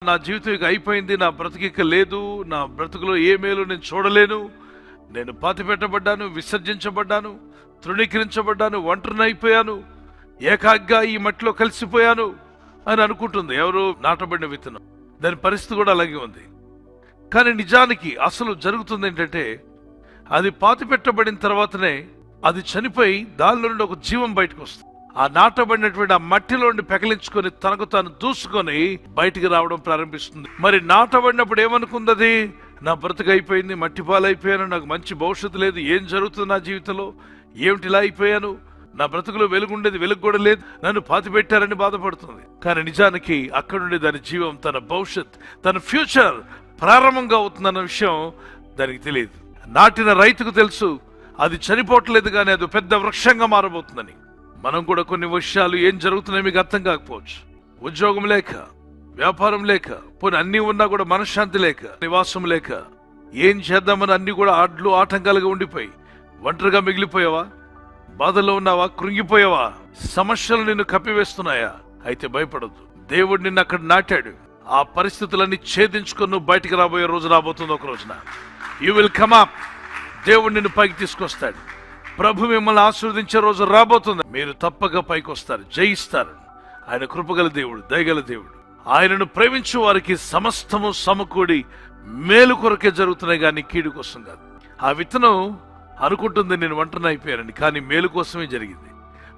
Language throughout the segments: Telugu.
నా జీవితం ఇక అయిపోయింది, నా బ్రతికిక లేదు, నా బ్రతుకులో ఏ మేలు నేను చూడలేను, నేను పాతిపెట్టబడ్డాను, విసర్జించబడ్డాను, తృణీకరించబడ్డాను, ఒంటరినైపోయాను, ఏకాగ్గా ఈ మట్టిలో కలిసిపోయాను అని అనుకుంటుంది ఎవరు? నాటబడిన విత్తనం. దాని పరిస్థితి కూడా అలాగే ఉంది. కానీ నిజానికి అసలు జరుగుతుంది ఏంటంటే, అది పాతిపెట్టబడిన తర్వాతనే అది చనిపోయి దానిలో నుండి ఒక జీవం బయటకు వస్తుంది. ఆ నాటబడినటువంటి ఆ మట్టిలోండి పెకలించుకొని తనకు తాను దూసుకొని బయటికి రావడం ప్రారంభిస్తుంది. మరి నాటబడినప్పుడు ఏమనుకుంది అది? నా బ్రతుకు అయిపోయింది, మట్టి పాలైపోయాను, నాకు మంచి భవిష్యత్తు లేదు, ఏం జరుగుతుంది నా జీవితంలో, ఏమిటి ఇలా అయిపోయాను, నా బ్రతుకులో వెలుగుండేది వెలుగు కూడా లేదు, నన్ను పాతి పెట్టారని బాధపడుతుంది. కానీ నిజానికి అక్కడ నుండి దాని జీవం, తన భవిష్యత్, తన ఫ్యూచర్ ప్రారంభంగా అవుతుందన్న విషయం దానికి తెలియదు. నాటిన రైతుకు తెలుసు అది చనిపోవట్లేదు, కానీ అది పెద్ద వృక్షంగా మారబోతుందని. మనం కూడా కొన్ని విషయాలు ఏం జరుగుతున్నాయి మీకు అర్థం కాకపోవచ్చు. ఉద్యోగం లేక, వ్యాపారం లేక, పోనీ అన్నీ ఉన్నా కూడా మనశ్శాంతి లేక, నివాసం లేక, ఏం చేద్దామని అన్ని కూడా ఆటలు ఆటంకాలుగా ఉండిపోయి ఒంటరిగా మిగిలిపోయావా? బాధలో ఉన్నావా? కృంగిపోయావా? సమస్యలు నిన్ను కప్పివేస్తున్నాయా? అయితే భయపడద్దు. దేవుడు నిన్ను అక్కడ నాటాడు. ఆ పరిస్థితులన్నీ ఛేదించుకొని నువ్వు బయటికి రాబోయే రోజు రాబోతుంది. ఒక రోజున యూ విల్ కమ్ అప్. దేవుడు నిన్ను పైకి తీసుకొస్తాడు. ప్రభు మిమ్మల్ని ఆశీర్వదించే రోజు రాబోతుంది. మీరు తప్పక పైకి వస్తారు, జయిస్తారు. ఆయన కృపగల దేవుడు, దయగల దేవుడు. ఆయనను ప్రేమించు వారికి సమస్తము సమకూడి మేలు కొరకే జరుగుతున్నాయి, కానీ కీడు కోసం కాదు. ఆ విత్తనం అనుకుంటుంది నేను ఒంటరిని అయిపోయానని, కానీ మేలు కోసమే జరిగింది.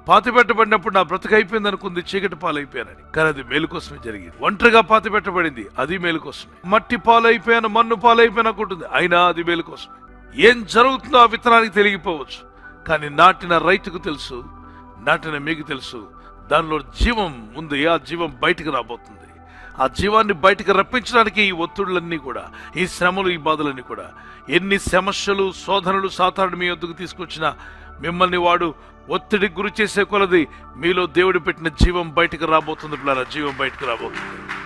పాతి పెట్టబడినప్పుడు నా బ్రతుకు అయిపోయింది అనుకుంది, చీకటి పాలైపోయానని, కానీ అది మేలు కోసమే జరిగింది. ఒంటరిగా పాతి పెట్టబడింది, అది మేలు కోసమే. మట్టి పాలైపోయాను, మన్ను పాలైపోయాను అనుకుంటుంది, అయినా అది మేలు కోసమే. ఏం జరుగుతుందో ఆ విత్తనానికి తెలియకపోవచ్చు, కానీ నాటిన రైతుకు తెలుసు, నాటిన మీకు తెలుసు, దానిలో జీవం ఉంది. ఆ జీవం బయటకు రాబోతుంది. ఆ జీవాన్ని బయటకు రప్పించడానికి ఈ ఒత్తిడులన్నీ కూడా, ఈ శ్రమలు, ఈ బాధలన్నీ కూడా, ఎన్ని సమస్యలు, శోధనలు సాతానుడు మీ వద్దకు తీసుకొచ్చినా మిమ్మల్ని వాడు ఒత్తిడికి గురి చేసే కొలది మీలో దేవుడు పెట్టిన జీవం బయటకు రాబోతుంది. జీవం బయటకు రాబోతుంది.